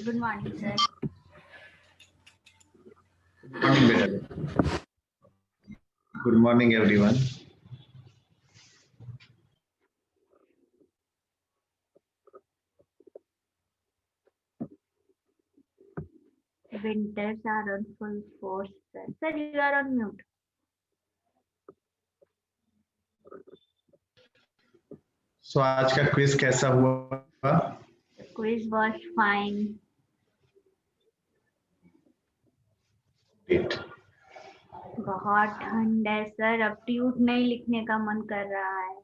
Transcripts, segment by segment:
Good morning, sir. Good morning, Beta. Good morning, everyone. Winters are on full force, sir. Sir, you are on mute. So आज का quiz कैसा हुआ? The quiz was fine. Great. बहुत ठंड है sir, अब tweet नहीं लिखने का मन कर रहा है,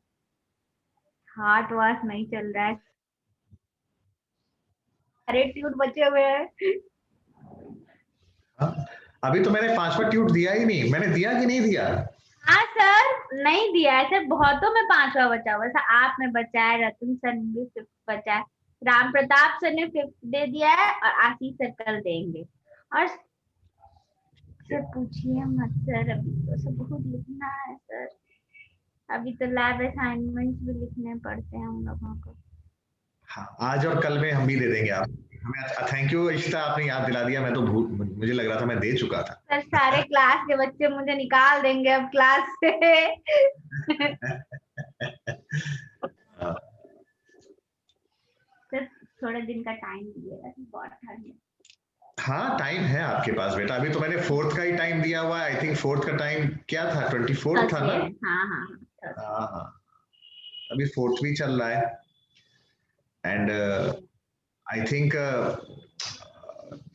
हार्ट वाश नहीं चल रहा है, अरे ट्यूट बचे हुए हैं। अभी तो मैंने 5वां ट्यूट दिया ही नहीं, मैंने दिया कि नहीं दिया? हाँ सर, नहीं दिया है सर, बहुतों में 5वां बचा हुआ सर, आप में बचा है, रतन सर ने भी 5th बचा है, राम प्रताप सर ने 5th दे दिया है और आशीष सर कल देंगे। और सर पूछिए मत सर, अभी तो सब बहुत लिखना है सर, अभी तो लैब असाइनमेंट्स भी लिखने पड़ते हैं हम लोगों को। हाँ, आज और कल में हम भी दे देंगे आप हमें। थैंक यू इशिता, आपने याद दिला दिया, मैं तो मुझे लग रहा था मैं दे चुका था। सर सारे क्लास के बच्चे मुझे निकाल देंगे अब क्लास से। सर थोड़े दिन का टाइम दीजिएगा, बहुत ठंड है। हाँ, टाइम है आपके पास बेटा, अभी तो मैंने 4th का ही टाइम दिया हुआ है। आई थिंक 4th का टाइम क्या था, 24 था ना? हाँ, हाँ, अभी 4th भी चल रहा है एंड आई थिंक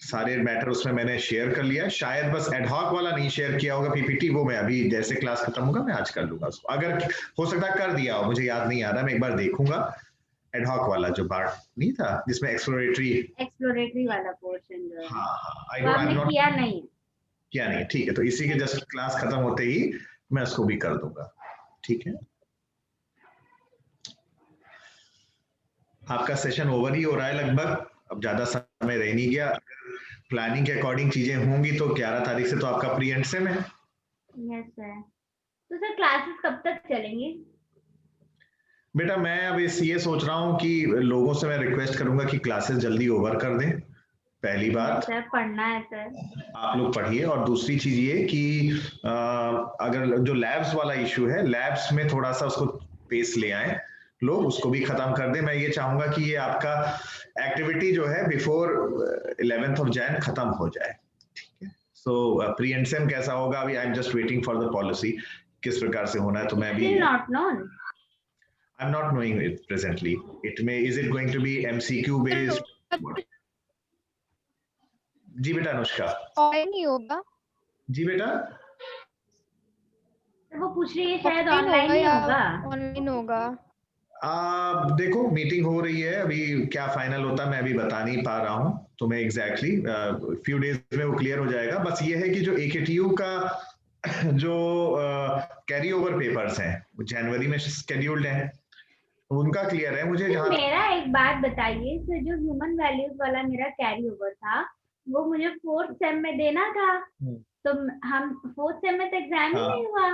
सारे मैटर उसमें मैंने शेयर कर लिया है। शायद बस एडहॉक वाला नहीं शेयर किया होगा पीपीटी, वो मैं अभी जैसे क्लास खत्म होगा मैं आज कर लूंगा उसको, अगर हो सकता है कर दिया हो, मुझे याद नहीं आ रहा, मैं एक बार देखूंगा। एडहॉक वाला जो पार्ट नहीं था जिसमें एक्सप्लोरेटरी वाला पोर्शन जो है, हाँ, आई तो आपने डोंट किया नहीं? किया नहीं, ठीक है, तो इसी के जस्ट क्लास खत्म होते ही मैं उसको भी कर दूंगा, ठीक है। आपका सेशन ओवर ही हो रहा है लगभग, अब ज्यादा समय रह नहीं गया। प्लानिंग के अकॉर्डिंग चीजें होंगी तो 11 तारीख से तो आपका प्री एंड सेम है। Yes sir. तो सर क्लासेस कब तक चलेंगी? बेटा मैं अब ये सोच रहा हूँ कि लोगों से मैं रिक्वेस्ट करूंगा कि क्लासेस जल्दी ओवर कर दें, पहली बात। सर पढ़ना है सर, आप लोग पढ़िए, और दूसरी चीज ये कि अगर जो लैब्स वाला इशू है, लैब्स में थोड़ा सा उसको पेस ले आए लोग, उसको भी खत्म कर दें। मैं ये चाहूंगा कि ये आपका एक्टिविटी जो है बिफोर 11th ऑफ जैन खत्म हो जाए, ठीक है। सो प्री एंड सेम कैसा होगा, अभी I am just waiting for the policy, किस प्रकार से होना है, तो मैं भी not known, I'm not knowing it presently. Is it going to be MCQ based? जी बेटा अनुष्का। नहीं होगा जी बेटा। वो पूछ रही है शायद ऑनलाइन ही होगा। ऑनलाइन होगा। देखो मीटिंग हो रही है अभी, क्या फाइनल होता है मैं अभी बता नहीं पा रहा हूँ तुम्हें एग्जैक्टली, फ्यू डेज में वो क्लियर हो जाएगा। बस ये है कि जो AKTU का जो कैरी ओवर पेपर्स हैं वो जनवरी में शेड्यूल्ड हैं, उनका क्लियर है मुझे। जहाँ मेरा एक बात बताइए सर, जो ह्यूमन वैल्यूज वाला मेरा कैरी ओवर था वो मुझे 4th सेम में देना था, तो हम 4th सेम में तो एग्जाम ही नहीं हुआ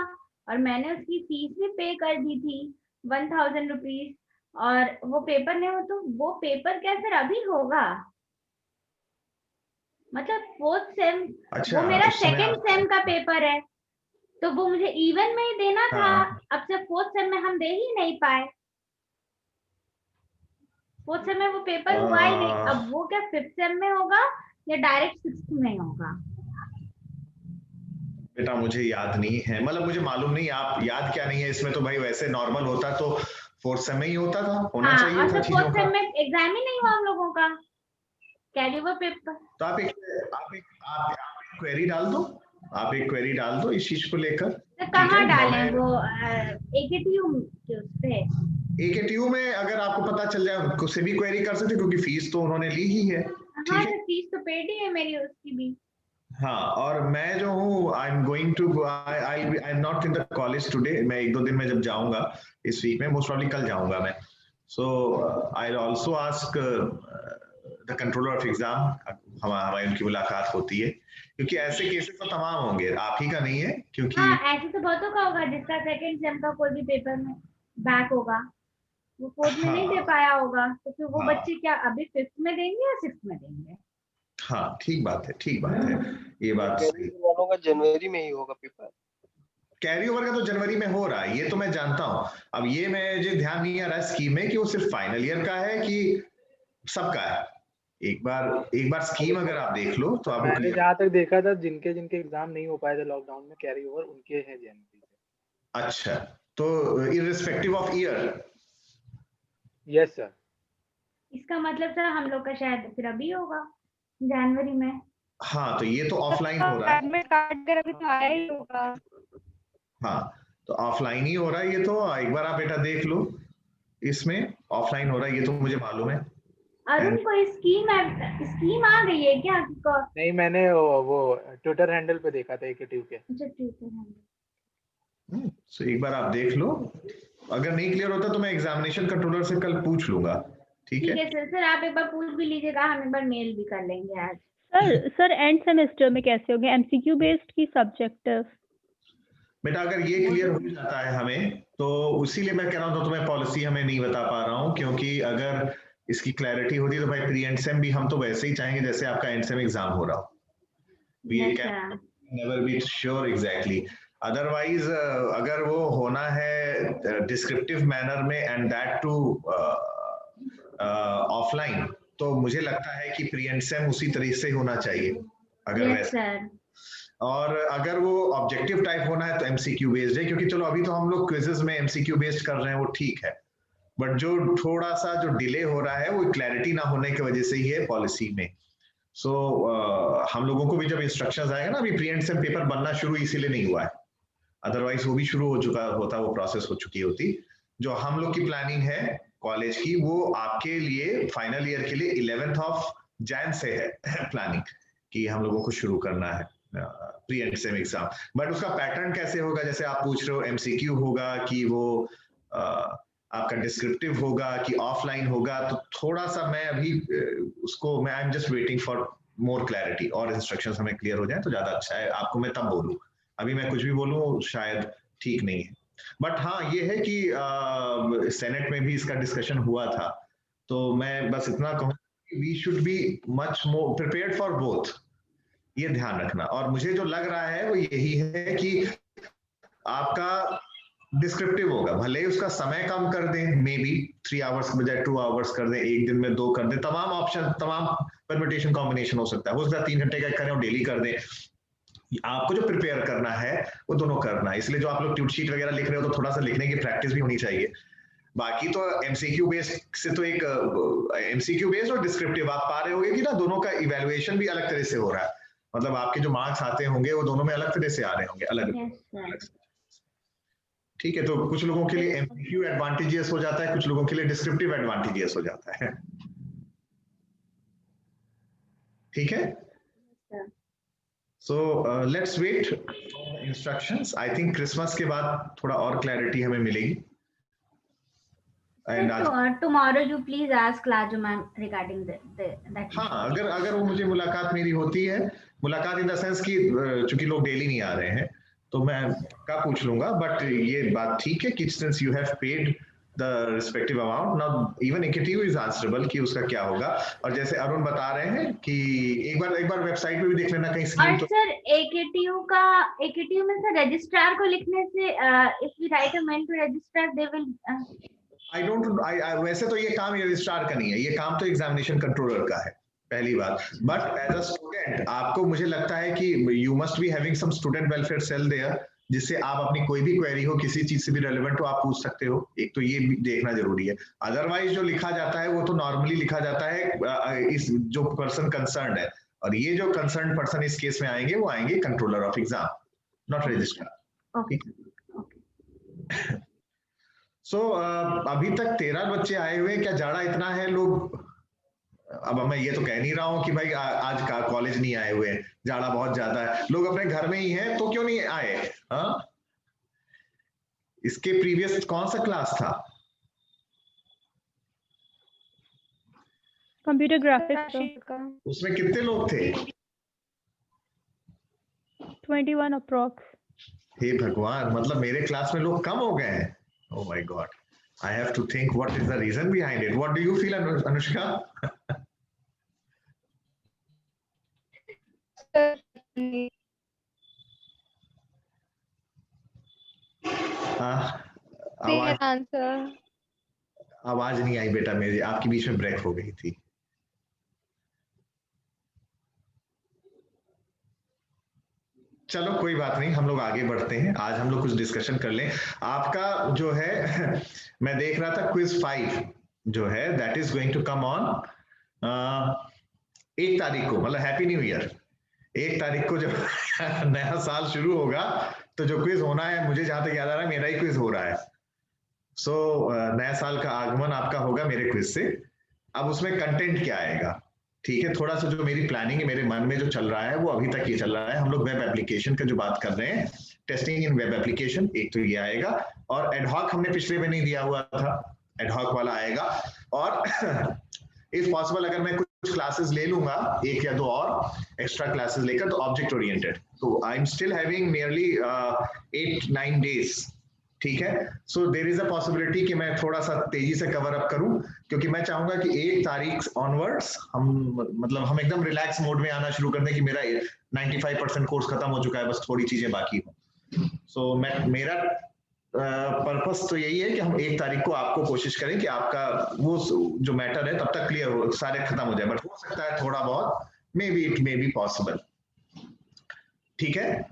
और मैंने उसकी फीस भी पे कर दी थी 1000 रुपीज, और वो पेपर नहीं हो तो वो पेपर क्या सर अभी होगा? मतलब 4th सेम, अच्छा, वो मेरा 2nd सेम का पेपर है तो वो मुझे इवन में ही देना था। अब से 4th सेम में हम दे ही नहीं पाए, 4th सेम में वो पेपर हुआ ही नहीं, अब वो क्या 5th सेम में होगा या डायरेक्ट 6th में होगा? बेटा मुझे याद नहीं है, मतलब मुझे मालूम नहीं, आप याद क्या नहीं है इसमें, तो भाई वैसे नॉर्मल होता तो 4th सेम में ही होता था, होना चाहिए था चीजों का। 4th सेम में एग्जाम ही नहीं हुआ हम लोगों का, कैरी ओवर पेपर। तो आप एक क्वेरी डाल दो, आप एक क्वेरी डाल दो इस चीज को लेकर। तो कहाँ डालें वो AKTU के उस पे? AKTU में अगर आपको पता चल जाए उनको से भी क्वेरी कर सकते, क्योंकि फीस तो उन्होंने ली ही है। ठीक हाँ है, सर, फीस तो पेड ही है मेरी, उसकी भी। हाँ, और मैं जो हूँ I am going to I am not in the college today. मैं 1-2 दिन में जब जाऊंगा इस वीक में, मोस्ट प्रॉब्ली कल जाऊंगा मैं। So I will also ask the controller of exam, हमारी उनकी मुलाकात होती है, क्योंकि ऐसे केसेस तो तमाम होंगे, आप ही का नहीं है, क्योंकि हाँ, ऐसे तो बहुतों का होगा जिसका सेकंड सेम का कोई भी पेपर में बैक होगा, वो फोर्थ में नहीं दे हाँ पाया होगा, तो फिर वो हाँ बच्चे क्या अभी फिफ्थ में देंगे या सिक्स्थ में देंगे? हाँ, ठीक बात है, ठीक बात है, ये बात सही। कैरियर वालों का जनवरी में ही होगा पेपर। कैरी ओवर का तो जनवरी में हो रहा है, ये तो मैं जानता हूँ। अब ये मुझे ध्यान नहीं आ रहा है स्कीम में कि वो सिर्फ फाइनल ईयर का है कि सबका है। एक बार स्कीम अगर आप देख लो तो आपको मैंने क्लियर। जहाँ तक देखा था, जिनके एग्जाम नहीं हो पाए थे लॉकडाउन में कैरी ओवर, उनके हैं जनवरी से। अच्छा, तो irrespective of year. Yes sir. इसका मतलब सर हम लोग का शायद फिर अभी होगा जनवरी में। हाँ, तो ये तो ऑफलाइन हो रहा है। एडमिट कार्ड वगैरह भी तो आया ही होगा। हाँ, तो ऑफलाइन ही हो रहा है ये तो। एक बार आप बेटा देख लो, इसमें ऑफलाइन हो रहा है, ये तो मुझे मालूम है। अरुण, कोई स्कीम आ गई है क्या? नहीं, मैंने वो ट्विटर हैंडल पे देखा था एकेटीयू के। अच्छा, ठीक है। सो एक बार आप देख लो, अगर नहीं क्लियर होता तो मैं एग्जामिनेशन कंट्रोलर से कल पूछ लूंगा। ठीक है सर, आप एक बार पूछ भी लीजिएगा, हम एक बार मेल भी कर लेंगे आज। सर एंड सेमेस्टर में कैसे होंगे, एमसीक्यू बेस्ड की सब्जेक्टिव? बेटा अगर ये क्लियर हो जाता है हमें, तो इसीलिए मैं कह रहा हूँ, तो तुम्हें पॉलिसी हमें नहीं बता पा रहा हूँ, क्योंकि अगर इसकी क्लैरिटी होती तो भाई प्री एंड सेम भी हम तो वैसे ही चाहेंगे जैसे आपका एंड सेम एग्जाम हो रहा हो। ये can never be sure exactly. Otherwise अगर वो होना है डिस्क्रिप्टिव मैनर में एंड दैट टू ऑफलाइन, तो मुझे लगता है कि प्री एंड सेम उसी तरीके से होना चाहिए अगर वैसे। और अगर वो ऑब्जेक्टिव टाइप होना है तो एमसीक्यू बेस्ड है, क्योंकि चलो अभी तो हम लोग क्विजेस में एमसीक्यू बेस्ड कर रहे हैं, वो ठीक है, बट जो थोड़ा सा जो डिले हो रहा है वो क्लैरिटी ना होने की वजह से ही है पॉलिसी में। सो हम लोगों को भी जब इंस्ट्रक्शंस आएगा ना, अभी प्री एंड सेम पेपर बनना शुरू इसीलिए नहीं हुआ है, अदरवाइज वो भी शुरू हो चुका होता, वो प्रोसेस हो चुकी होती। जो हम लोग की प्लानिंग है कॉलेज की, वो आपके लिए फाइनल ईयर के लिए 11 जनवरी से है प्लानिंग, कि हम लोगों को शुरू करना है pre and same exam. But उसका पैटर्न कैसे होगा, जैसे आप पूछ रहे हो, एमसीक्यू होगा कि वो आपका डिस्क्रिप्टिव होगा कि ऑफलाइन होगा, तो थोड़ा सा मैं अभी उसको मैं I am just waiting for more clarity, और इंस्ट्रक्शंस हमें क्लियर हो जाए तो ज्यादा अच्छा है। आपको मैं तब बोलूं, अभी मैं कुछ भी बोलूं शायद ठीक नहीं है। बट हाँ, ये है कि सेनेट में भी इसका डिस्कशन हुआ था, तो मैं बस इतना कहूँ we should be much more prepared for both, ये ध्यान रखना। और मुझे जो लग रहा है वो यही है कि आपका डिस्क्रिप्टिव होगा, भले ही उसका समय कम कर दें, मे बी 3 आवर्स के बजाय 2 आवर्स कर दें, एक दिन में 2 कर दें, तमाम ऑप्शन, तमाम परम्यूटेशन कॉम्बिनेशन हो सकता है, हो सकता है 3 घंटे का करें और डेली कर दें। आपको जो प्रिपेयर करना है वो दोनों करना है, इसलिए जो आप लोग ट्यूट शीट वगैरह लिख रहे हो तो थोड़ा सा लिखने की प्रैक्टिस भी होनी चाहिए। बाकी तो एमसीक्यू बेस्ड से तो एक एमसीक्यू बेस्ड और डिस्क्रिप्टिव आप पा रहे होंगे कि ना, दोनों का इवैल्यूएशन भी अलग तरह से हो रहा है, मतलब आपके जो मार्क्स आते होंगे वो दोनों में अलग तरह से आ रहे होंगे, अलग। ठीक है, तो कुछ लोगों के लिए एमसीक्यू एडवांटेजियस हो जाता है, कुछ लोगों के लिए डिस्क्रिप्टिव एडवांटेजियस हो जाता है। ठीक है, so let's wait instructions. I think Christmas के बाद थोड़ा और क्लैरिटी हमें मिलेगी। Tomorrow you please ask Lajo ma'am regarding that. हाँ, अगर वो मुझे मुलाकात मेरी होती है, मुलाकात इन द सेंस कि चूंकि लोग डेली नहीं आ रहे हैं तो मैं का पूछ लूंगा, बट ये बात ठीक है कि since you have paid the respective amount, now even AKTU is answerable कि उसका क्या होगा। और जैसे अरुण बता रहे हैं कि एक बार वेबसाइट पे भी देख लेना कहीं स्कीम। और सर एकेटीयू में सर रजिस्ट्रार को लिखने से if we write a mail to registrar they will वैसे तो ये काम रजिस्ट्रार का नहीं है, ये काम तो एग्जामिनेशन कंट्रोलर का है, पहली बात। बट एज अ स्टूडेंट आपको, मुझे लगता है कि you must be having some student welfare cell there, जिससे आप अपनी कोई भी क्वेरी हो, किसी चीज से भी रेलेवेंट हो, आप पूछ सकते हो। एक तो ये भी देखना जरूरी है। अदरवाइज जो लिखा जाता है वो तो नॉर्मली लिखा जाता है इस जो पर्सन कंसर्न है, और ये जो कंसर्न पर्सन इस केस में आएंगे वो आएंगे controller of exam, not registrar. So अभी तक 13 बच्चे आए हुए हैं। क्या जाड़ा इतना है? लोग, अब मैं ये तो कह नहीं रहा हूँ कि भाई आज का कॉलेज नहीं आए हुए, जाड़ा बहुत ज्यादा है, लोग अपने घर में ही हैं, तो क्यों नहीं आए? हाँ, इसके प्रीवियस कौन सा क्लास था? कंप्यूटर ग्राफिक्स का। उसमें कितने लोग थे? 21 अप्रॉक्स। हे भगवान, मतलब मेरे क्लास में लोग कम हो गए हैं। Oh my God, I have to think what is the reason behind it. What do you feel, Anushka? आवाज नहीं आई बेटा मेरी, आपकी बीच में ब्रेक हो गई थी। चलो कोई बात नहीं, हम लोग आगे बढ़ते हैं। आज हम लोग कुछ डिस्कशन कर लें। आपका जो है मैं देख रहा था क्विज 5 जो है that is going to come on 1 तारीख को, मतलब हैप्पी न्यू ईयर। 1 तारीख को जब नया साल शुरू होगा तो जो क्विज होना है, मुझे जहां तक याद आ रहा है मेरा ही क्विज हो रहा है। सो नया साल का आगमन आपका होगा मेरे क्विज से। अब उसमें कंटेंट क्या आएगा, ठीक है? थोड़ा सा जो मेरी प्लानिंग है, मेरे मन में जो चल रहा है वो अभी तक ये चल रहा है। हम लोग वेब एप्लीकेशन का जो बात कर रहे हैं, टेस्टिंग इन वेब एप्लीकेशन, एक तो ये आएगा, और एडहॉक हमने पिछले में नहीं दिया हुआ था, एडहॉक वाला आएगा। और इफ पॉसिबल अगर मैं कुछ क्लासेस ले लूंगा, 1 या 2 और एक्स्ट्रा क्लासेस लेकर, तो ऑब्जेक्ट ओरिएंटेड, तो I am still having nearly 8-9 days, ठीक है? So there is a possibility कि मैं थोड़ा सा तेजी से कवर अप करूं, क्योंकि मैं चाहूंगा कि 1 तारीख ऑनवर्ड्स हम एकदम रिलैक्स मोड में आना शुरू कर दें कि मेरा 95% कोर्स खत्म हो चुका है, बस थोड़ी चीजें बाकी हो। सो मेरा पर्पस तो यही है कि हम 1 तारीख को आपको कोशिश करें कि आपका वो जो मैटर है तब तक क्लियर हो, सारे खत्म हो जाए। बट हो सकता है थोड़ा बहुत, may be it may be possible, ठीक है?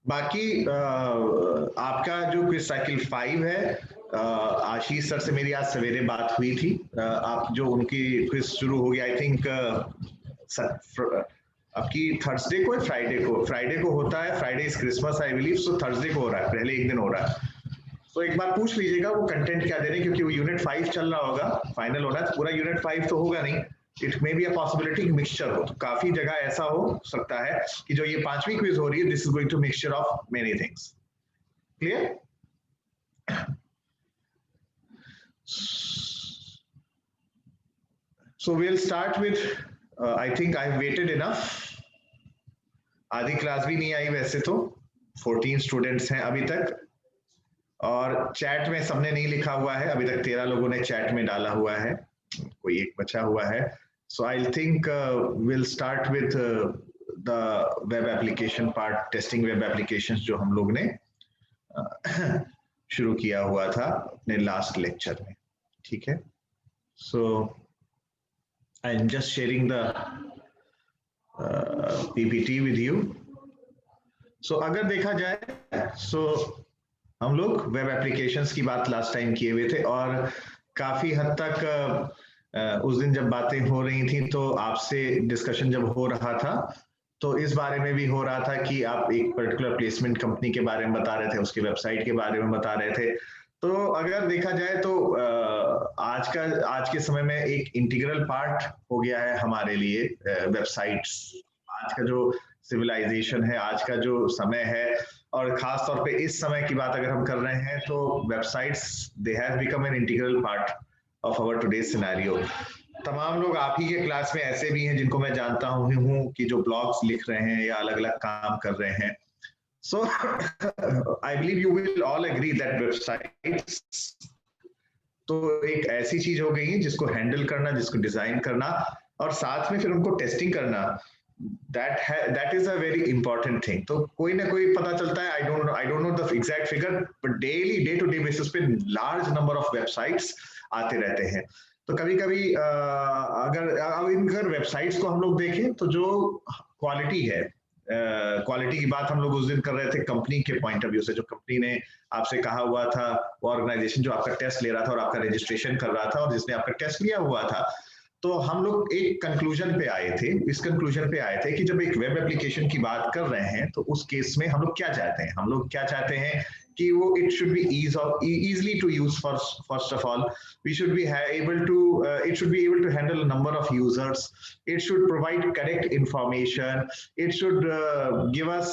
बाकी आपका जो क्विज साइकिल 5 है, आशीष सर से मेरी आज सवेरे बात हुई थी। आप जो उनकी क्विज शुरू हो गया, आई थिंक आपकी थर्सडे को, फ्राइडे को होता है। Friday is Christmas I believe, so Thursday को हो रहा है, पहले एक दिन हो रहा है। तो एक बार पूछ लीजिएगा वो कंटेंट क्या दे रहे हैं, क्योंकि वो यूनिट 5 चल रहा होगा, फाइनल होना है, तो पूरा यूनिट 5 तो होगा नहीं। It may be a possibility कि मिक्सचर हो, तो काफी जगह ऐसा हो सकता है कि जो ये 5वीं क्विज हो रही है, this is going to mixture of many things. Clear? So we'll start with I think I've waited enough. आधी क्लास भी नहीं आई वैसे तो, 14 स्टूडेंट्स हैं अभी तक, और चैट में सबने नहीं लिखा हुआ है अभी तक। 13 लोगों ने चैट में डाला हुआ है, कोई एक बचा हुआ है। So I think we'll start with the web application part, testing web applications जो हम लोग ने शुरू किया हुआ था अपने लास्ट लेक्चर में, ठीक है? So I'm just sharing the PPT with you. So अगर देखा जाए, so हम लोग वेब एप्लीकेशंस की बात लास्ट टाइम किए हुए थे, और काफी हद तक उस दिन जब बातें हो रही थी तो आपसे डिस्कशन जब हो रहा था तो इस बारे में भी हो रहा था कि आप एक पर्टिकुलर प्लेसमेंट कंपनी के बारे में बता रहे थे, उसके वेबसाइट के बारे में बता रहे थे। तो अगर देखा जाए तो आज के समय में एक इंटीग्रल पार्ट हो गया है हमारे लिए वेबसाइट्स। आज का जो सिविलाइजेशन है, आज का जो समय है, और खास तौर पे इस समय की बात अगर हम कर रहे हैं, तो websites they have become an integral part of our today's scenario. तमाम लोग आप ही के क्लास में ऐसे भी हैं जिनको मैं जानता हूँ कि जो ब्लॉग्स लिख रहे हैं या अलग अलग काम कर रहे हैं। So I believe you will all agree that websites तो एक ऐसी चीज हो गई है जिसको हैंडल करना, जिसको डिजाइन करना, और साथ में फिर उनको टेस्टिंग करना, that is a very important thing। तो कोई ना कोई पता चलता है, I don't know the exact figure, but day to day basis पे large number of websites आते रहते हैं। तो कभी कभी अगर वेबसाइट्स को हम लोग देखें तो जो क्वालिटी है, क्वालिटी की बात हम लोग उस दिन कर रहे थे कंपनी के पॉइंट ऑफ व्यू से। जो कंपनी ने आपसे कहा हुआ था, वो ऑर्गेनाइजेशन जो आपका टेस्ट ले रहा था और आपका रजिस्ट्रेशन कर रहा था और जिसने आपका टेस्ट लिया हुआ था, तो हम लोग एक कंक्लूजन पे आए थे, इस कंक्लूजन पे आए थे कि जब एक वेब एप्लीकेशन की बात कर रहे हैं तो उस केस में हम लोग क्या चाहते हैं, हम लोग क्या चाहते हैं कि वो it should be easily to use. First of all, we should be able to it should be able to handle a number of users, it should provide correct information, it should give us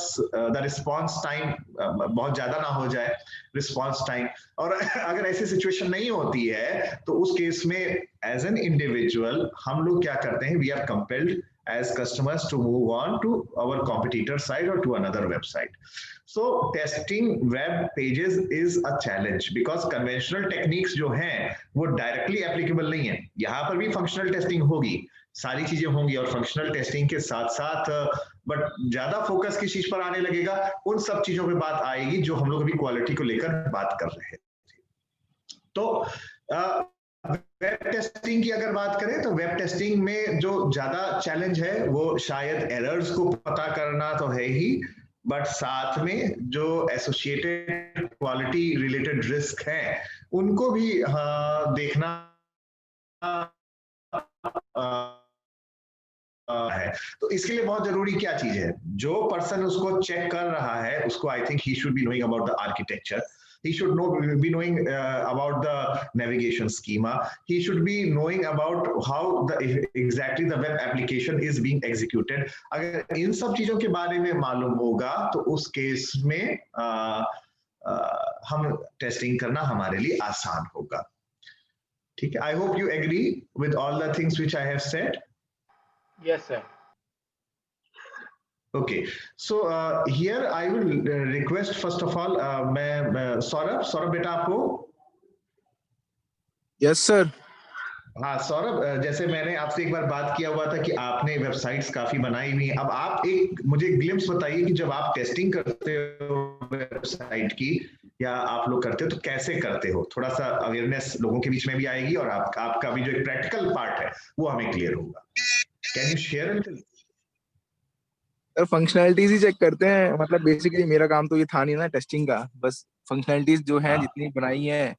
the response time, बहुत ज्यादा ना हो जाए response time. और अगर ऐसी situation नहीं होती है तो उस केस में एज एन इंडिविजुअल हम लोग क्या करते हैं, we are compelled as customers to move on to our competitor site or to another website. So testing web pages is a challenge because conventional techniques जो हैं वो directly applicable नहीं है. यहाँ पर भी functional testing होगी, सारी चीजें होंगी और functional testing के साथ साथ बट ज्यादा फोकस किस चीज पर आने लगेगा, उन सब चीजों पे बात आएगी जो हम लोग अभी क्वालिटी को लेकर बात कर रहे थे. तो वेब टेस्टिंग की अगर बात करें तो वेब टेस्टिंग में जो ज्यादा चैलेंज है वो शायद एरर्स को पता करना तो है ही, बट साथ में जो एसोसिएटेड क्वालिटी रिलेटेड रिस्क हैं उनको भी देखना है. तो इसके लिए बहुत जरूरी क्या चीज है, जो पर्सन उसको चेक कर रहा है उसको I think he should be knowing about the architecture, he should be knowing about the navigation schema, he should be knowing about how exactly the web application is being executed. अगर इन सब चीजों के बारे में मालूम होगा तो उस केस में हम टेस्टिंग करना हमारे लिए आसान होगा. ठीक है, I hope you agree with all the things which I have said. Yes sir. Okay, so here I will request first of all मैं सौरभ बेटा आपको. Yes sir. हाँ सौरभ, जैसे मैंने आपसे एक बार बात किया हुआ था कि आपने वेबसाइट्स काफी बनाई हुई हैं. अब आप एक मुझे ग्लिम्स बताइए कि जब आप टेस्टिंग करते हो वेबसाइट की या आप लोग करते हो तो कैसे करते हो, थोड़ा सा अवेयरनेस लोगों के बीच में भी आएगी और आपका भी जो एक प्रैक्टिकल पार्ट है वो हमें क्लियर होगा. Can you share? Sir functionalities ही चेक करते हैं, मतलब बेसिकली मेरा काम तो ये था नहीं ना टेस्टिंग का, बस फंक्शनैलिटीज जो है जितनी बनाई है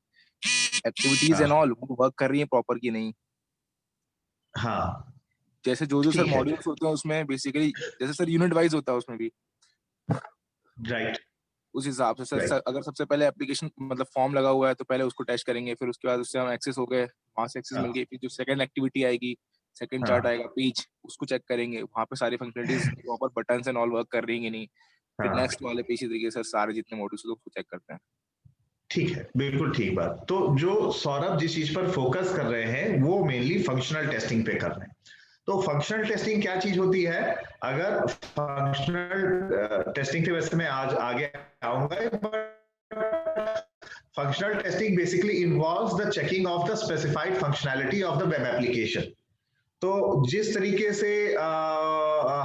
एक्टिविटीज एंड ऑल वो वर्क कर रही है प्रॉपर की नहीं. हाँ, जैसे जो सर मॉड्यूल्स होते हैं उसमें बेसिकली जैसे सर यूनिट वाइज होता है उसमें भी राइट. उस हिसाब से सर अगर सबसे पहले एप्लीकेशन मतलब फॉर्म लगा हुआ है तो पहले उसको टेस्ट करेंगे, फिर उसके बाद उससे हम एक्सेस हो गए, वहां से एक्सेस मिल गई, फिर जो सेकंड एक्टिविटी आएगी, सेकंड चार्ट आएगा पेज, उसको चेक करेंगे, वहां पे सारी functionalities proper buttons and all work कर रही है नहीं, फिर नेक्स्ट वाले पेज तरीके से सारे जितने मॉड्यूल्स हैं उसको चेक करते हैं. ठीक है, बिल्कुल ठीक बात. तो जो सौरभ जिस चीज पर फोकस कर रहे हैं वो मेनली फंक्शनल टेस्टिंग पे कर रहे हैं. तो फंक्शनल टेस्टिंग क्या चीज होती है, अगर फंक्शनल टेस्टिंग पे वैसे मैं आज आगे आऊंगा, functional testing basically involves the checking of the specified functionality of the web application. तो जिस तरीके से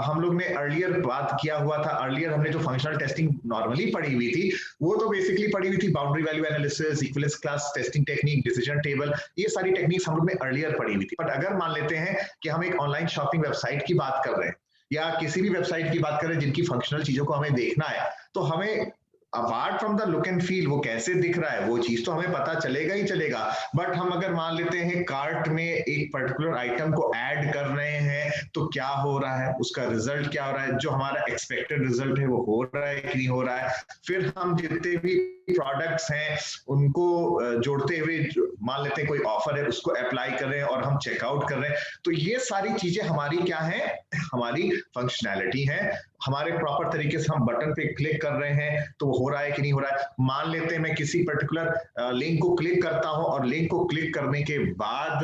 हम लोग ने अर्लियर बात किया हुआ था, अर्लियर हमने जो फंक्शनल टेस्टिंग नॉर्मली पढ़ी हुई थी वो तो बेसिकली पढ़ी हुई थी boundary value analysis, equivalence class testing technique, decision table, ये सारी टेक्निक्स हम लोग ने अर्लियर पढ़ी हुई थी. बट अगर मान लेते हैं कि हम एक ऑनलाइन शॉपिंग वेबसाइट की बात कर रहे हैं या किसी भी वेबसाइट की बात कर रहे हैं जिनकी फंक्शनल चीजों को हमें देखना है, तो हमें apart from the look and feel वो कैसे दिख रहा है वो चीज तो हमें पता चलेगा ही चलेगा. बट हम अगर मान लेते हैं कार्ट में एक पर्टिकुलर आइटम को ऐड कर रहे हैं तो क्या हो रहा है, उसका रिजल्ट क्या हो रहा है, जो हमारा एक्सपेक्टेड रिजल्ट है वो हो रहा है कि नहीं हो रहा है, फिर हम जितने भी प्रोडक्ट्स हैं उनको जोड़ते हुए मान लेते हैं कोई ऑफर है उसको अप्लाई कर रहे हैं और हम चेकआउट कर रहे हैं, तो ये सारी चीजें हमारी क्या है, हमारी फंक्शनैलिटी है. हमारे प्रॉपर तरीके से हम बटन पे क्लिक कर रहे हैं तो हो रहा है कि नहीं हो रहा है. मान लेते हैं मैं किसी पर्टिकुलर लिंक को क्लिक करता हूं और लिंक को क्लिक करने के बाद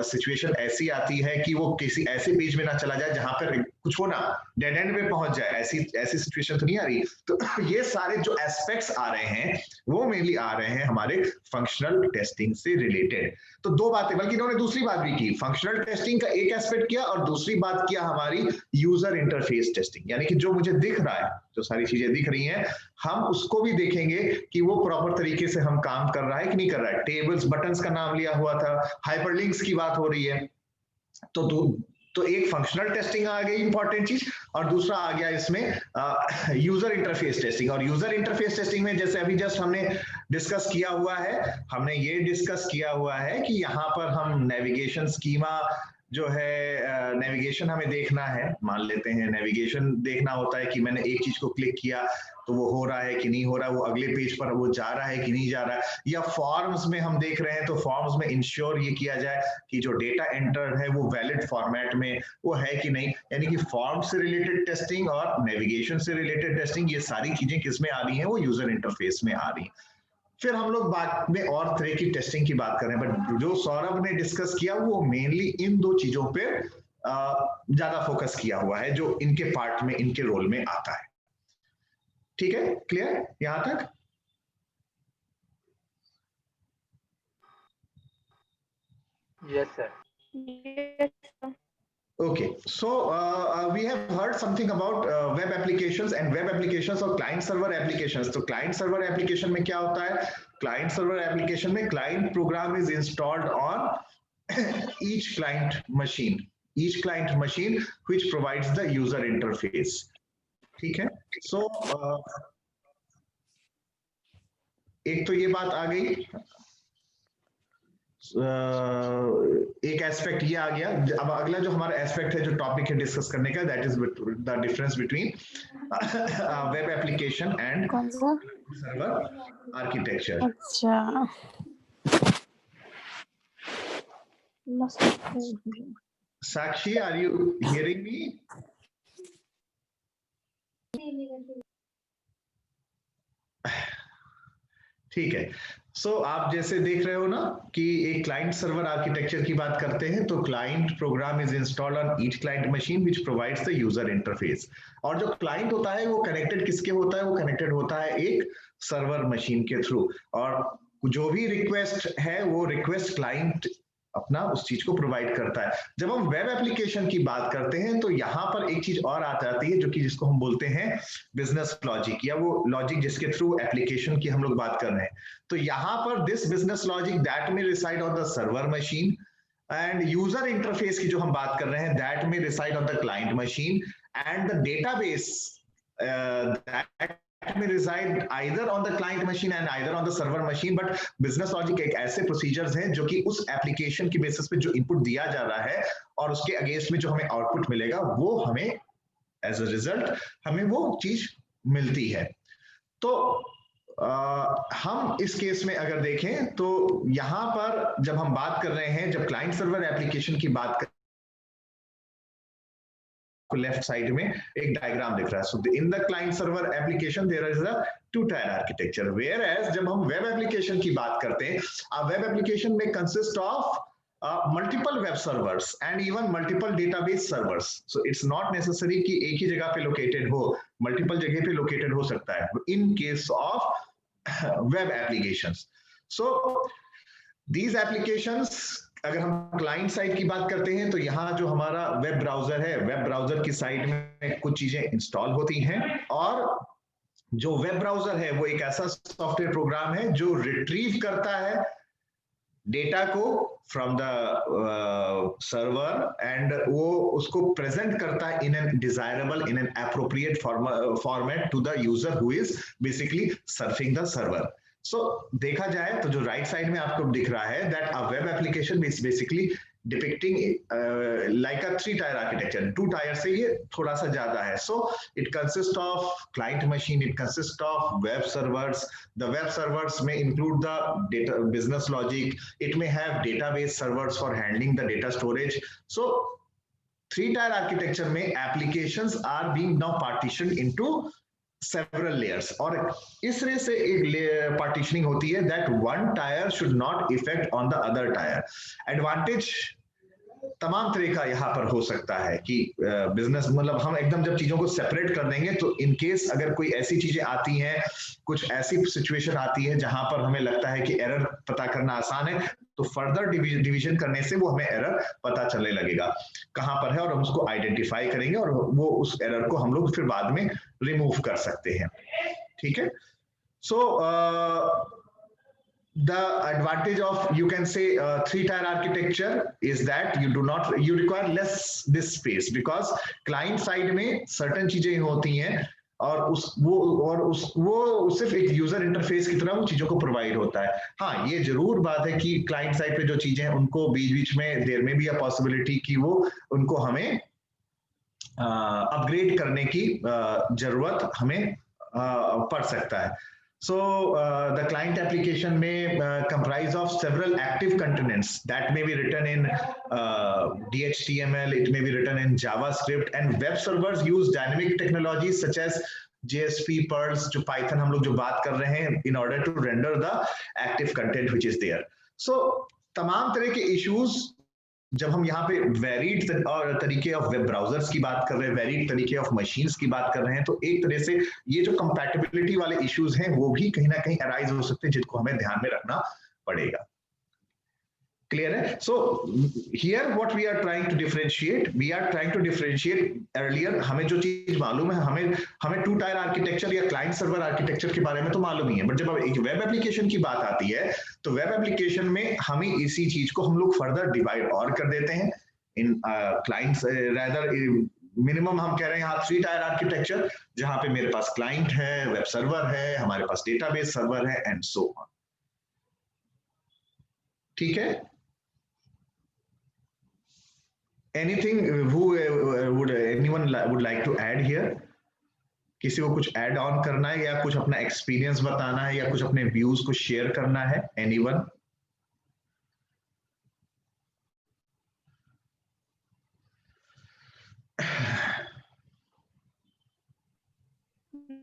सिचुएशन ऐसी आती है कि वो किसी ऐसे पेज में ना चला जाए जहां पर कुछ हो ना डेड एंड पे पहुंच जाए, ऐसी सिचुएशन तो नहीं आ रही. तो ये सारे जो एस्पेक्ट्स आ रहे हैं वो मेनली आ रहे हैं हमारे फंक्शनल टेस्टिंग से रिलेटेड. तो दो बातें, बल्कि इन्होंने दूसरी बात भी की, फंक्शनल टेस्टिंग का एक एस्पेक्ट किया और दूसरी बात किया हमारी यूजर इंटरफेस टेस्टिंग, यानी कि जो मुझे दिख रहा है, जो सारी चीजें दिख रही हैं, हम उसको भी देखेंगे कि वो प्रॉपर तरीके से हम काम कर रहा है कि नहीं कर रहा है. टेबल्स, बटन्स का नाम लिया हुआ था, हाइपरलिंक्स की बात हो रही है, तो एक फंक्शनल टेस्टिंग आ गई इंपॉर्टेंट चीज, और दूसरा आ गया इसमें यूजर इंटरफेस टेस्टिंग. और यूजर इंटरफेस टेस्टिंग में जैसे अभी जस्ट हमने डिस्कस किया हुआ है, हमने ये डिस्कस किया हुआ है कि यहाँ पर हम नेविगेशन स्कीमा जो है नेविगेशन हमें देखना है, मान लेते हैं नेविगेशन देखना होता है कि मैंने एक चीज को क्लिक किया तो वो हो रहा है कि नहीं हो रहा, वो अगले पेज पर वो जा रहा है कि नहीं जा रहा है, या फॉर्म्स में हम देख रहे हैं तो फॉर्म्स में इंश्योर ये किया जाए कि जो डेटा एंटर है वो वैलिड फॉर्मेट में वो है कि नहीं। यानी कि फॉर्म से रिलेटेड टेस्टिंग और नेविगेशन से रिलेटेड टेस्टिंग, ये सारी चीजें किसमें आ रही हैं, वो यूजर इंटरफेस में आ रही हैं। फिर हम लोग बाद में और तरह की टेस्टिंग की बात कर रहे हैं, बट जो सौरभ ने डिस्कस किया वो मेनली इन दो चीजों पे ज्यादा फोकस किया हुआ है, जो इनके पार्ट में, इनके रोल में आता है। ठीक है, क्लियर यहां तक? Yes sir. Yes, sir. Okay, so we have heard something about web applications and web applications और client server applications। तो client server application में क्या होता है? Client server application में client program is installed on each client machine which provides the user interface। ठीक है, so एक तो ये बात आ गई, एक एस्पेक्ट ये आ गया। अब अगला जो हमारा एस्पेक्ट है, जो टॉपिक है डिस्कस करने का, that is the difference between web application and server architecture. अच्छा, साक्षी, आर यू हियरिंग मी? ठीक है, सो आप जैसे देख रहे हो ना कि एक क्लाइंट सर्वर आर्किटेक्चर की बात करते हैं तो client program is installed on each client machine which provides the user interface. और जो क्लाइंट होता है वो कनेक्टेड किसके होता है? वो कनेक्टेड होता है एक सर्वर मशीन के थ्रू, और जो भी रिक्वेस्ट है वो रिक्वेस्ट क्लाइंट अपना उस चीज को प्रोवाइड करता है। जब हम वेब एप्लीकेशन की बात करते हैं तो यहाँ पर एक चीज और आ जाती है, जो कि जिसको हम बोलते हैं बिजनेस लॉजिक, या वो लॉजिक जिसके थ्रू एप्लीकेशन की हम लोग बात कर रहे हैं। तो यहाँ पर this business logic that may reside on the server machine, and user interface की जो हम बात कर रहे हैं that may reside on the client machine, and the database that may reside either on the client machine and either on the server machine। but business logic एक ऐसे procedures हैं जो कि उस application की basis पे जो input दिया जा रहा है और उसके against में जो हमें output मिलेगा वो हमें as a result हमें वो चीज मिलती है। तो हम इस केस में अगर देखें तो यहां पर जब हम बात कर रहे हैं, जब क्लाइंट सर्वर एप्लीकेशन की बात कर, लेफ्ट साइड में एक डायग्राम दिख रहा है। So in the client server application there is a two tier architecture, where as जब हम वेब एप्लीकेशन की बात करते हैं, वेब एप्लीकेशन में consist of multiple web servers and even multiple database servers. So it's not necessary कि एक ही जगह पे लोकेटेड हो, मल्टीपल जगह पे लोकेटेड हो सकता है in case of web applications. So these applications, अगर हम क्लाइंट साइड की बात करते हैं तो यहाँ जो हमारा वेब ब्राउजर है, वेब ब्राउजर की साइड में कुछ चीजें इंस्टॉल होती हैं, और जो वेब ब्राउजर है वो एक ऐसा सॉफ्टवेयर प्रोग्राम है जो रिट्रीव करता है डेटा को फ्रॉम द सर्वर एंड वो उसको प्रेजेंट करता है in an desirable, in an appropriate format to the user who is basically surfing the server. So देखा जाए तो जो राइट साइड में आपको दिख रहा है that a web application is basically depicting like a 3 tier architecture. 2 tier से ये थोड़ा सा ज्यादा है। So it consist of client machine, it consist of web servers, the web servers में include the data business logic, it में have database servers for handling the data storage. So 3 tier architecture में applications are being now partitioned into several layers, और इस तरह से एक partitioning होती है that one tier should not affect on the other tier। Advantage तमाम तरह का यहाँ पर हो सकता है कि बिजनेस, मतलब हम एकदम जब चीजों को सेपरेट कर देंगे तो इन केस अगर कोई ऐसी चीजें आती हैं, कुछ ऐसी सिचुएशन आती है जहां पर हमें लगता है कि एरर पता करना आसान है, तो फर्दर डिवीजन करने से वो हमें एरर पता चलने लगेगा कहां पर है, और हम उसको आइडेंटिफाई करेंगे और वो उस एरर को हम लोग फिर बाद में रिमूव कर सकते हैं। ठीक है, सो the advantage of, you can say, 3-tier architecture is that you require less disk space, because client side में certain चीजें होती हैं और वो सिर्फ एक यूजर इंटरफेस की तरह उन चीजों को प्रोवाइड होता है। हाँ, ये जरूर बात है कि क्लाइंट साइड पे जो चीजें हैं उनको बीच बीच में देर में भी पॉसिबिलिटी कि वो उनको हमें अपग्रेड करने की जरूरत हमें पड़ सकता है। So the client application may comprise of several active components that may be written in DHTML, it may be written in JavaScript, and web servers use dynamic technologies such as JSP, Perls, जो Python हम लोग जो बात कर रहे हैं, in order to render the active content which is there. So तमाम तरह के issues जब हम यहाँ पे वेरिड तरीके ऑफ वेब ब्राउजर्स की बात कर रहे हैं, वेरिड तरीके ऑफ मशीन्स की बात कर रहे हैं, तो एक तरह से ये जो कंपैटिबिलिटी वाले इश्यूज हैं वो भी कहीं ना कहीं अराइज हो सकते हैं, जिनको हमें ध्यान में रखना पड़ेगा। क्लियर है? So here what we are trying to differentiate earlier हमें जो चीज मालूम है, हमें टू टायर आर्किटेक्चर या क्लाइंट सर्वर आर्किटेक्चर के बारे में तो मालूम ही है, बट जब अब एक वेब एप्लीकेशन की बात आती है तो वेब एप्लीकेशन में हमें इसी चीज को हम लोग फर्दर डिवाइड और कर देते हैं इन क्लाइंट्स रादर मिनिमम हम कह रहे हैं यहाँ 3 टायर आर्किटेक्चर, जहां पे मेरे पास क्लाइंट है, वेब सर्वर है, हमारे पास डेटाबेस सर्वर है एंड सो ऑन। ठीक है? Anything anyone would like to add here? किसी को कुछ ऐड ऑन करना है या कुछ अपना एक्सपीरियंस बताना है या कुछ अपने व्यूज को शेयर करना है? Anyone?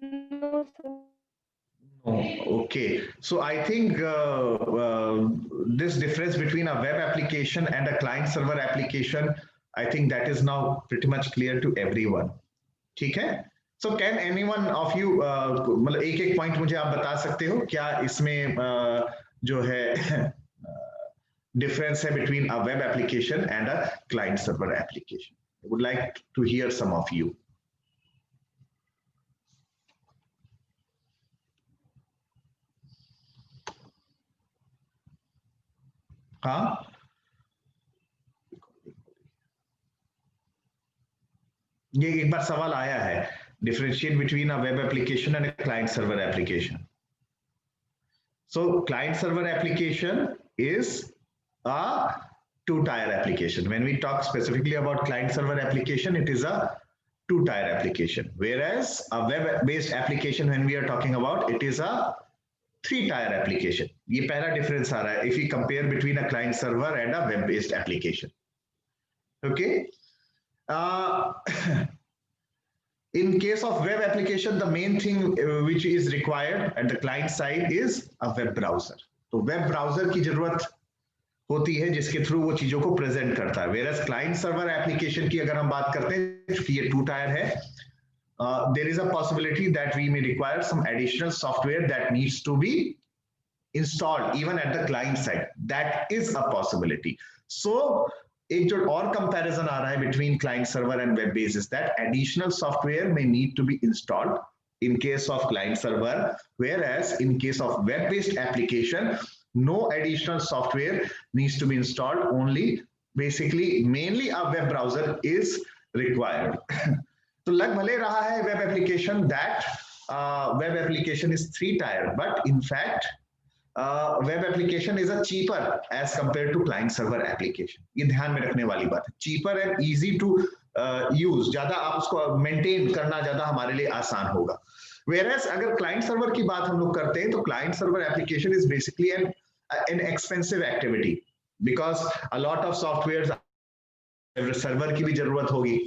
No, sir. No. Okay. So I think this difference between a web application and a client server application, I think that is now pretty much clear to everyone. ठीक है? So can anyone of you मतलब एक point मुझे आप बता सकते हो क्या इसमें जो है डिफरेंस है between a web application and a client server application? I would like to hear some of you. हाँ, ये एक बार सवाल आया है, differentiate between a web application and a client server application. So client server application is a two-tier application. When we talk specifically about client server application, it is a two-tier application, whereas a web-based application, when we are talking about, it is a three-tier application. ये पहला difference आ रहा है if we compare between a client server and a web-based application. Okay. In case of web application, the main thing which is required at the client side is a web browser. तो web browser की जरूरत होती है जिसके through वो चीजों को present करता है। Whereas client server application की अगर हम बात करते हैं कि ये two tier है, there is a possibility that we may require some additional software that needs to be installed even at the client side. That is a possibility. So एक जो और comparison आ रहा है between client server and web based is that additional software may need to be installed in case of client server, whereas in case of web based application, no additional software needs to be installed. Only basically mainly a web browser is required. तो लग भले रहा है web application that web application is three-tier, but in fact web application is a cheaper as compared to client server application. ये ध्यान में रखने वाली बात है. Cheaper and easy to use. ज़्यादा आप उसको maintain करना ज़्यादा हमारे लिए आसान होगा. Whereas अगर client server की बात हम लोग करते हैं तो client server application is basically an expensive activity because a lot of softwares server की भी जरूरत होगी.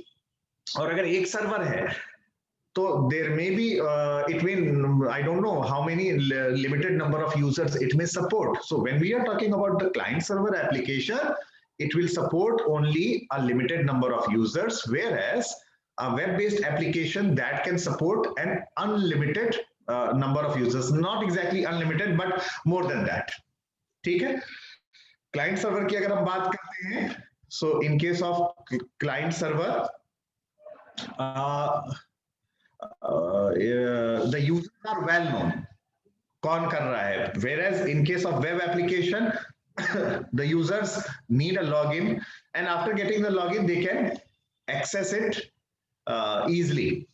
और अगर एक सर्वर है तो there may be it may I don't know how many limited number of users it may support. So when we are talking about the client server application, it will support only a limited number of users, whereas a web based application that can support an unlimited number of users, not exactly unlimited but more than that. ठीक है? Client server की अगर हम बात करते हैं, so in case of client server the users are well known. कौन कर रहा है? Whereas in case of web application, the users need a login, and after getting the login, they can access it easily.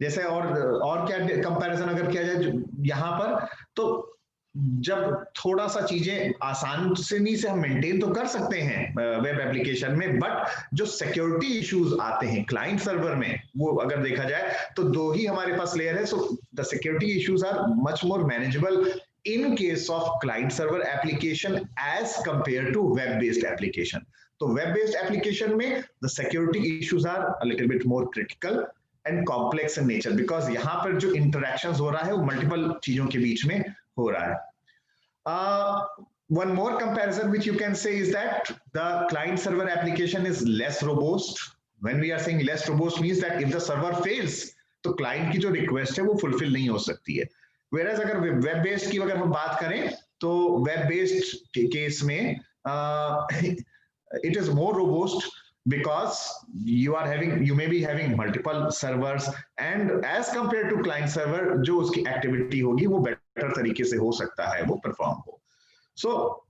जैसे और क्या comparison अगर किया जाए यहाँ पर, तो जब थोड़ा सा चीजें आसानी से हम मेंटेन तो कर सकते हैं वेब एप्लीकेशन में, बट जो सिक्योरिटी इश्यूज आते हैं क्लाइंट सर्वर में, वो अगर देखा जाए तो दो ही हमारे पास लेयर है. So the security issues are much more manageable in case of client server application as compared to web based application. तो web based application में the security issues are a little bit more critical and complex in nature, because यहाँ पर जो interactions हो रहा है वो multiple चीजों के बीच में हो रहा है. One more comparison which you can say is that the client server application is less robust. When we are saying less robust means that if the server fails, तो client की जो request है वो fulfill नहीं हो सकती है. Whereas अगर वेब बेस्ड की अगर हम बात करें तो वेब बेस्ड केस में it is more robust because you may be having multiple servers, and as compared to client server जो उसकी एक्टिविटी होगी वो बेटर तरीके से हो सकता है, वो परफॉर्म हो. So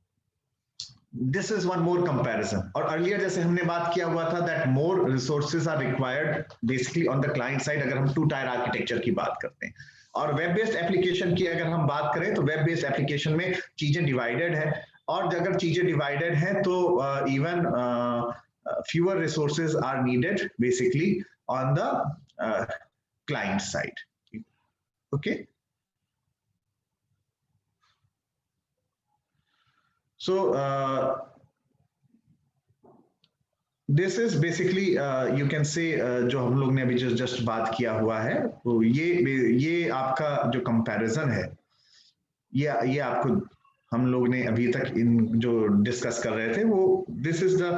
this is one more comparison. और earlier जैसे हमने बात किया हुआ था that more resources are required basically on the client side अगर हम 2-tier architecture की बात करते हैं. और वेब बेस्ड एप्लीकेशन की अगर हम बात करें तो वेब बेस्ड एप्लीकेशन में चीजें डिवाइडेड है, और अगर चीजें डिवाइडेड हैं तो even fewer resources are needed basically on the client side. Okay. So this is basically you can say जो हम लोग ने अभी just बात किया हुआ है, तो ये आपका जो comparison है, ये आपको हम लोग ने अभी तक इन जो डिस्कस कर रहे थे वो this is the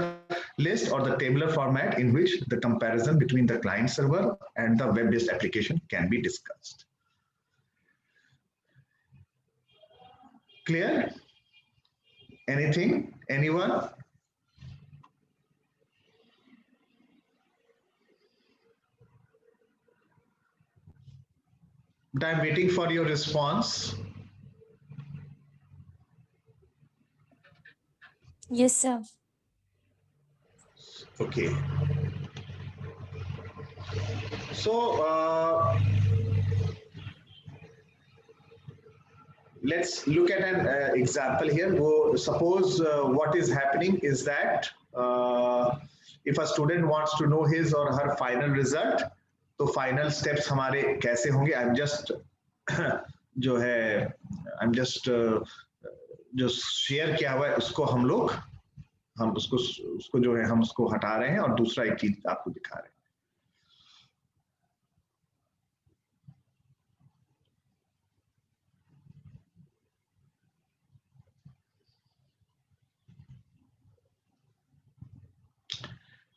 list or the tabular format in which the comparison between the client server and the web based application can be discussed. Clear? Anything? Anyone? But I'm waiting for your response. Yes, sir. Okay. So let's look at an example here. Suppose what is happening is that if a student wants to know his or her final result, तो final steps हमारे कैसे होंगे? I'm just जो share किया हुआ है उसको हम उसको जो है हम उसको हटा रहे हैं और दूसरा एक चीज आपको दिखा रहे हैं.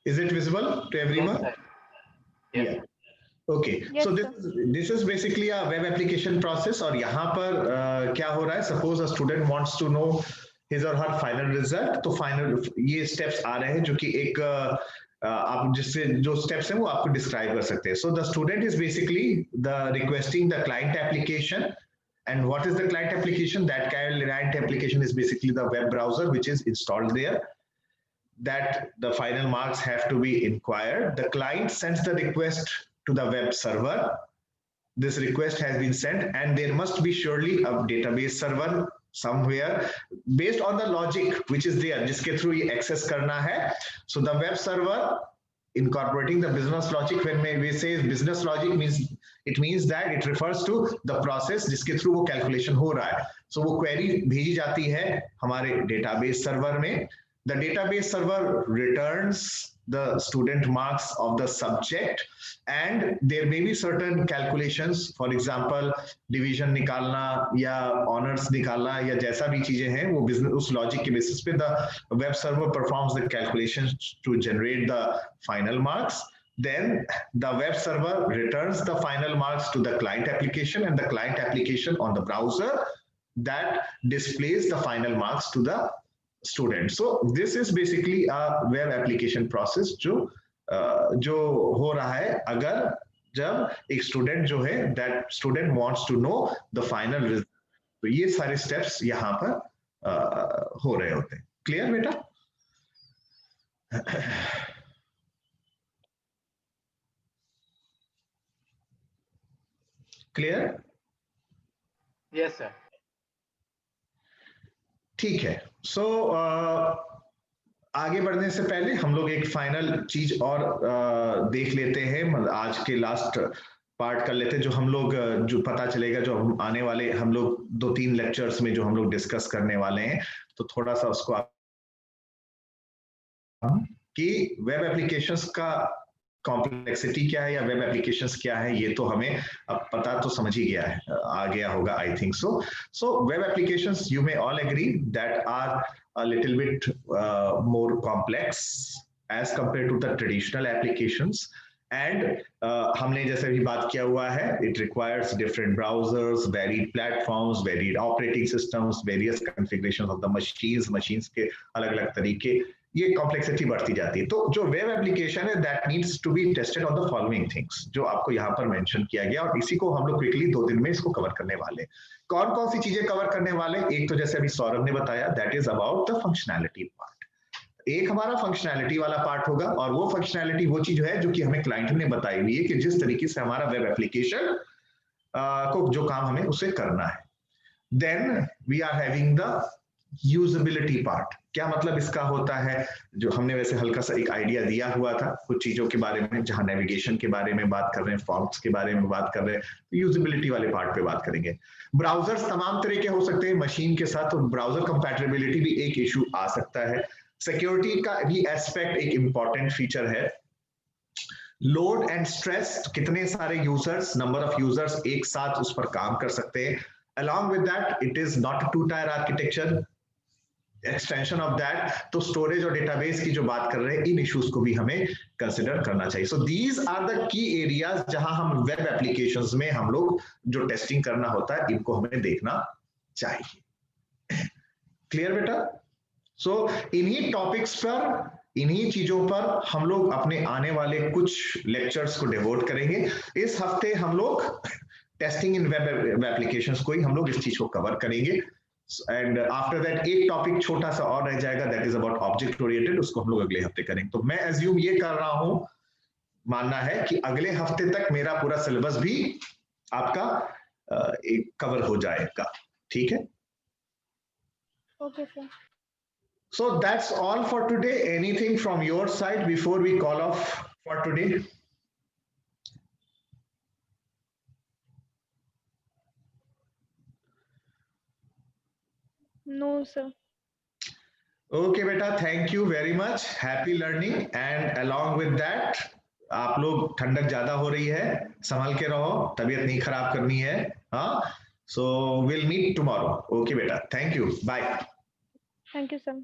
Is it visible to everyone? Yes. Yeah. Okay. Yes, So this is basically a web application process. और यहाँ पर क्या हो रहा है? Suppose a student wants to know his or her final result. तो final ये steps आ रहे हैं जो कि एक आप जिससे जो steps हैं वो आपको describe कर सकते हैं. So the student is basically requesting the client application. And what is the client application? That client application is basically the web browser which is installed there. That the final marks have to be inquired. The client sends the request to the web server. This request has been sent, and there must be surely a database server somewhere based on the logic which is there, जिसके through ये access करना है. So the web server incorporating the business logic, when we say business logic means that it refers to the process जिसके through वो calculation हो रहा है. So वो query भेजी जाती है हमारे database server में. The database server returns the student marks of the subject, and there may be certain calculations, for example division निकालना या honors निकालना या जैसा भी चीजें हैं वो business उस logic के basis पे the web server performs the calculations to generate the final marks. Then the web server returns the final marks to the client application, and the client application on the browser that displays the final marks to the student. So this is basically a web application process जो हो रहा है अगर जब एक student जो है that student wants to know the final result. तो ये सारे steps यहाँ पर हो रहे होते हैं. Clear बेटा? क्लियर? Yes sir. ठीक है। सो आगे बढ़ने से पहले हम लोग एक फाइनल चीज और देख लेते हैं, आज के लास्ट पार्ट कर लेते हैं, जो हम लोग जो पता चलेगा, जो हम आने वाले हम लोग 2-3 लेक्चर्स में जो हम लोग डिस्कस करने वाले हैं, तो थोड़ा सा उसको कि वेब एप्लीकेशंस का कॉम्प्लेक्सिटी क्या है या वेब एप्लीकेशंस क्या है, ये तो हमें अब पता तो समझ ही गया है, आ गया होगा, I think so. So web applications, you may all agree that are a little bit more complex as compared to the traditional applications, and हमने जैसे भी बात किया हुआ है, it requires different browsers, varied platforms, varied operating systems, various configurations of the machines के अलग-अलग तरीके, ये कॉम्प्लेक्सिटी बढ़ती जाती है। तो जो वेब एप्लीकेशन है, that needs to be tested on the following things, जो आपको यहाँ पर मेंशन किया गया, और इसी को हम लोग क्विकली 2 दिन में इसको कवर करने वाले। कौन कौन सी चीजें कवर करने वाले? एक तो जैसे अभी सौरभ ने बताया, that is about the functionality part. एक हमारा फंक्शनैलिटी वाला पार्ट होगा, और वो फंक्शनैलिटी वो चीज है जो कि हमें क्लाइंट ने बताई हुई है कि जिस तरीके से हमारा वेब एप्लीकेशन को जो काम हमें उसे करना है। Then we are having the usability part. क्या मतलब इसका होता है, जो हमने वैसे हल्का सा एक आइडिया दिया हुआ था कुछ चीजों के बारे में, जहां नेविगेशन के बारे में बात कर रहे हैं, फॉर्म्स के बारे में बात कर रहे हैं, तो यूजेबिलिटी वाले पार्ट पे बात करेंगे। ब्राउजर्स तमाम तरह के हो सकते हैं मशीन के साथ, तो ब्राउजर कंपैटिबिलिटी भी एक इशू आ सकता है। सिक्योरिटी का भी एस्पेक्ट एक इंपॉर्टेंट फीचर है। लोड एंड स्ट्रेस, कितने सारे यूजर्स, नंबर ऑफ यूजर्स एक साथ उस पर काम कर सकते हैं। Along with that, it is not two tier architecture, extension of that, तो स्टोरेज और डेटाबेस की जो बात कर रहे हैं, इन इश्यूज को भी हमें कंसिडर करना चाहिए। So these are the key areas जहां हम वेब एप्लीकेशंस में हम लोग जो टेस्टिंग करना होता है, इनको हमें देखना चाहिए। क्लियर बेटा? सो इन्हीं टॉपिक्स पर, इन्हीं चीजों पर हम लोग अपने आने वाले कुछ लेक्चर्स को डिवोट करेंगे। इस हफ्ते हम लोग टेस्टिंग इन वेब एप्लीकेशंस को ही हम लोग इस चीज को कवर करेंगे, एंड आफ्टर दैट एक टॉपिक छोटा सा और रह जाएगा, that is about object oriented, उसको हम लोग अगले हफ्ते करेंगे। तो मैं एज्यूम ये कर रहा हूं, मानना है कि अगले हफ्ते तक मेरा पूरा सिलेबस भी आपका कवर हो जाएगा। ठीक है? Okay sir. So that's all for today. Anything from your side before we call off for today? No sir. Okay beta, thank you very much. Happy learning, and along with that, आप लोग, ठंडक ज्यादा हो रही है, संभल के रहो, तबीयत नहीं खराब करनी है, हाँ? So we'll meet tomorrow. Okay beta, thank you, bye. Thank you sir.